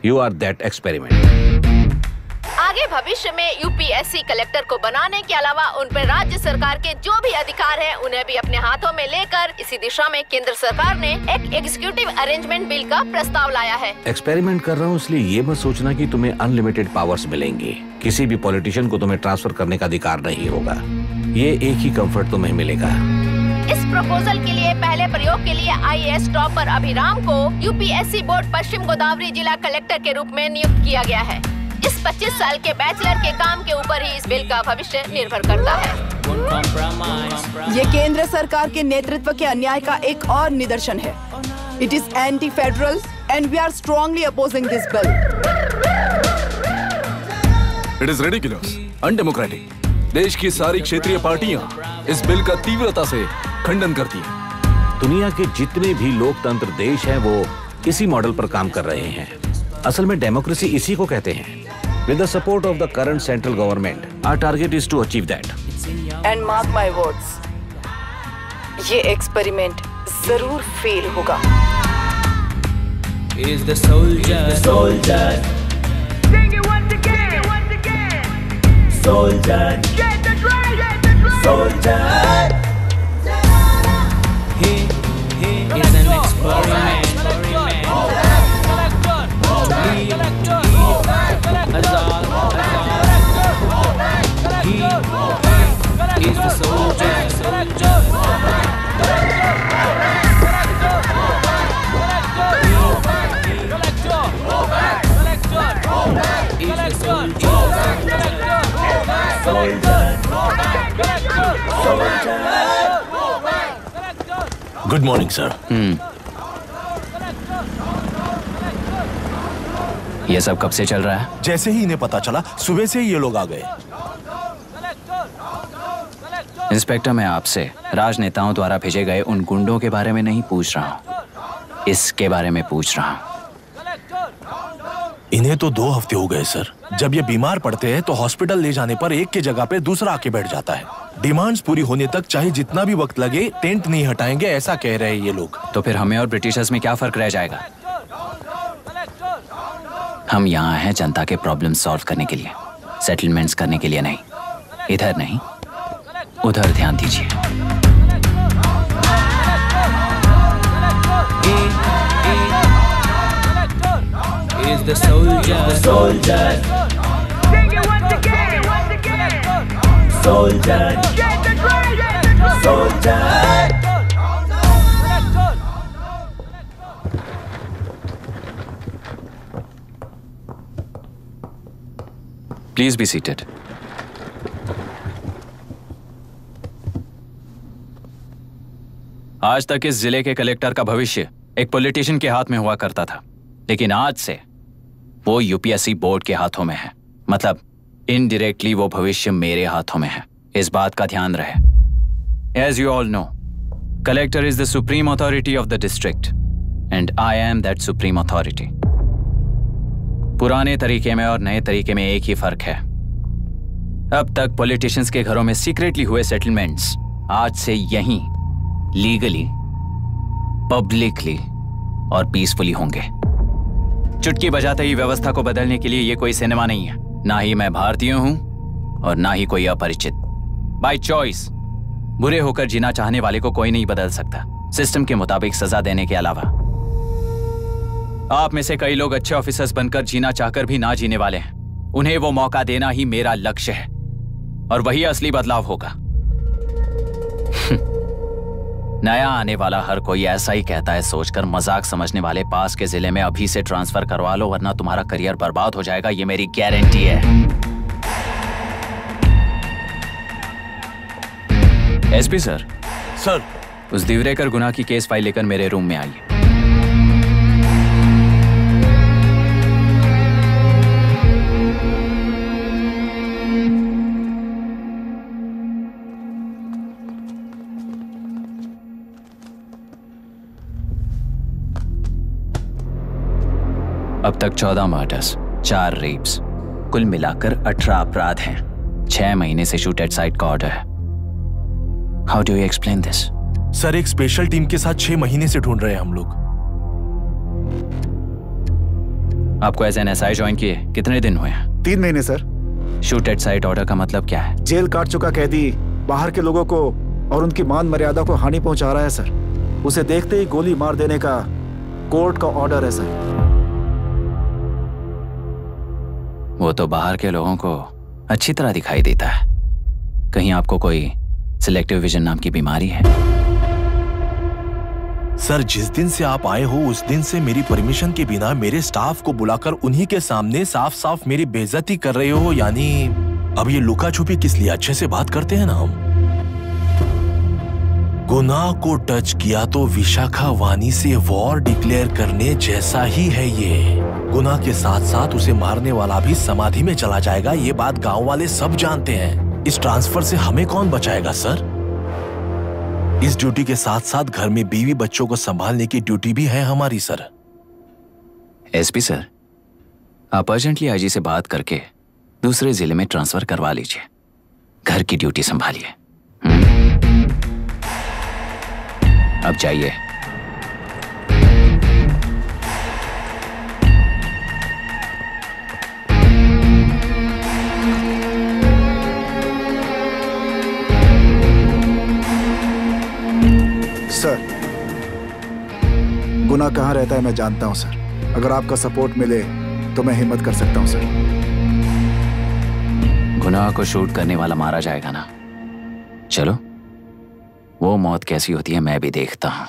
यू आर दैट एक्सपेरिमेंट। आगे भविष्य में UPSC कलेक्टर को बनाने के अलावा उन पर राज्य सरकार के जो भी अधिकार हैं, उन्हें भी अपने हाथों में लेकर इसी दिशा में केंद्र सरकार ने एक एग्जीक्यूटिव अरेंजमेंट बिल का प्रस्ताव लाया है। एक्सपेरिमेंट कर रहा हूँ इसलिए ये मत सोचना कि तुम्हें अनलिमिटेड पावर्स मिलेंगे। किसी भी पॉलिटिशियन को तुम्हें ट्रांसफर करने का अधिकार नहीं होगा। ये एक ही कंफर्ट तुम्हें मिलेगा, इस प्रपोजल के लिए पहले प्रयोग के लिए IAS टॉपर अभिराम को UPSC बोर्ड पश्चिम गोदावरी जिला कलेक्टर के रूप में नियुक्त किया गया है। इस 25 साल के बैचलर के काम के ऊपर ही इस बिल का भविष्य निर्भर करता है। ये केंद्र सरकार के नेतृत्व के अन्याय का एक और निदर्शन है। It is anti federal and we are strongly opposing this bill. It is ridiculous, undemocratic. देश की सारी क्षेत्रीय पार्टियां इस बिल का तीव्रता से खंडन करती हैं। दुनिया के जितने भी लोकतंत्र देश हैं वो इसी मॉडल पर काम कर रहे हैं। असल में डेमोक्रेसी इसी को कहते हैं। With the support of the current central government, our target is to achieve that. And mark my words, ये एक्सपेरिमेंट जरूर फेल होगा। Is the soldier, Sing it once again, soldier, Get the drum, soldier. He is an experiment. He is the soldier. Good morning sir. ये सब कब से चल रहा है? जैसे ही इन्हें पता चला सुबह से ही ये लोग आ गए। इंस्पेक्टर, मैं आपसे राजनेताओं द्वारा भेजे गए उन गुंडों के बारे में नहीं पूछ रहा हूँ, इसके बारे में पूछ रहा हूँ। इन्हें तो 2 हफ्ते हो गए सर। जब ये बीमार पड़ते हैं तो हॉस्पिटल ले जाने पर एक की जगह पे दूसरा आके बैठ जाता है। डिमांड्स पूरी होने तक चाहे जितना भी वक्त लगे टेंट नहीं हटाएंगे, ऐसा कह रहे हैं ये लोग। तो फिर हमें और ब्रिटिशर्स में क्या फर्क रह जाएगा? हम यहाँ हैं जनता के प्रॉब्लम सॉल्व करने के लिए, सेटलमेंट्स करने के लिए नहीं। इधर नहीं, उधर ध्यान दीजिए। Is the soldier, Sing it once again, soldier, Get the drum, soldier. Please be seated. आज तक इस जिले के कलेक्टर का भविष्य एक पॉलिटिशियन के हाथ में हुआ करता था, लेकिन आज से वो यूपीएससी बोर्ड के हाथों में है। मतलब इनडायरेक्टली वो भविष्य मेरे हाथों में है। इस बात का ध्यान रहे। As you all know, collector is the supreme authority of the district and I am that supreme authority. पुराने तरीके में और नए तरीके में एक ही फर्क है। अब तक पॉलिटिशियंस के घरों में सीक्रेटली हुए सेटलमेंट्स आज से यहीं लीगली, पब्लिकली और पीसफुली होंगे। चुटकी बजाते ही व्यवस्था को बदलने के लिए ये कोई सिनेमा नहीं है। ना ही मैं भारतीय हूं और ना ही कोई अपरिचित। बाय चॉइस बुरे होकर जीना चाहने वाले को कोई नहीं बदल सकता, सिस्टम के मुताबिक सजा देने के अलावा। आप में से कई लोग अच्छे ऑफिसर्स बनकर जीना चाहकर भी ना जीने वाले हैं। उन्हें वो मौका देना ही मेरा लक्ष्य है और वही असली बदलाव होगा। नया आने वाला हर कोई ऐसा ही कहता है सोचकर मजाक समझने वाले पास के जिले में अभी से ट्रांसफर करवा लो, वरना तुम्हारा करियर बर्बाद हो जाएगा। ये मेरी गारंटी है। SP sir. सर। उस दिवरेकर गुनाह की केस फाइल लेकर मेरे रूम में आइए। अब तक 14 मर्डर्स, 4 रेप्स, कुल मिलाकर 18 अपराध हैं। 6 महीने से शूट एट साइट का ऑर्डर है। How do you explain this? Sir, एक स्पेशल टीम के साथ 6 महीने से ढूंढ रहे हैं हम लोग। आपको एज एन एसआई ज्वाइन किए कितने दिन हुए हैं? 3 महीने sir. Shoot at site order का मतलब क्या है? जेल काट चुका कैदी बाहर के लोगों को और उनकी मान मर्यादा को हानि पहुंचा रहा है सर। उसे देखते ही गोली मार देने का कोर्ट का ऑर्डर है सर। वो तो बाहर के लोगों को अच्छी तरह दिखाई देता है। कहीं आपको कोई सिलेक्टिव विजन नाम की बीमारी है? सर, जिस दिन से आप आए हो उस दिन से मेरी परमिशन के बिना मेरे स्टाफ को बुलाकर उन्हीं के सामने साफ साफ मेरी बेइज्जती कर रहे हो। यानी अब ये लुका छुपी किस लिए? अच्छे से बात करते हैं ना हम। गुनाह को टच किया तो विशाखा वानी से वॉर डिक्लेयर करने जैसा ही है ये। गुनाह के साथ साथ उसे मारने वाला भी समाधि में चला जाएगा। ये बात गांव वाले सब जानते हैं। इस ट्रांसफर से हमें कौन बचाएगा सर? इस ड्यूटी के साथ साथ घर में बीवी बच्चों को संभालने की ड्यूटी भी है हमारी सर। एसपी सर, आप अर्जेंटली आईजी से बात करके दूसरे जिले में ट्रांसफर करवा लीजिए। घर की ड्यूटी संभालिए। अब जाइए। सर, गुनाह कहाँ रहता है मैं जानता हूं सर। अगर आपका सपोर्ट मिले तो मैं हिम्मत कर सकता हूं सर। गुनाह को शूट करने वाला मारा जाएगा ना? चलो, वो मौत कैसी होती है मैं भी देखता हूं।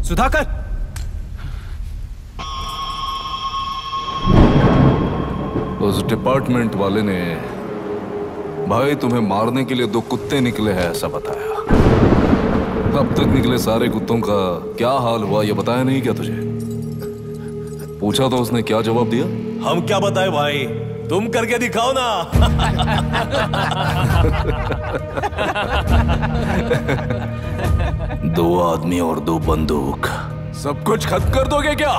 सुधाकर, उस डिपार्टमेंट वाले ने भाई तुम्हें मारने के लिए 2 कुत्ते निकले हैं ऐसा बताया। अब तक निकले सारे कुत्तों का क्या हाल हुआ ये बताया नहीं क्या तुझे? पूछा तो उसने क्या जवाब दिया? हम क्या बताए भाई, तुम करके दिखाओ ना। 2 आदमी और 2 बंदूक, सब कुछ खत्म कर दोगे क्या?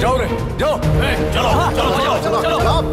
जाओ रे, जाओ। चलो चलो चलो चलो चलो।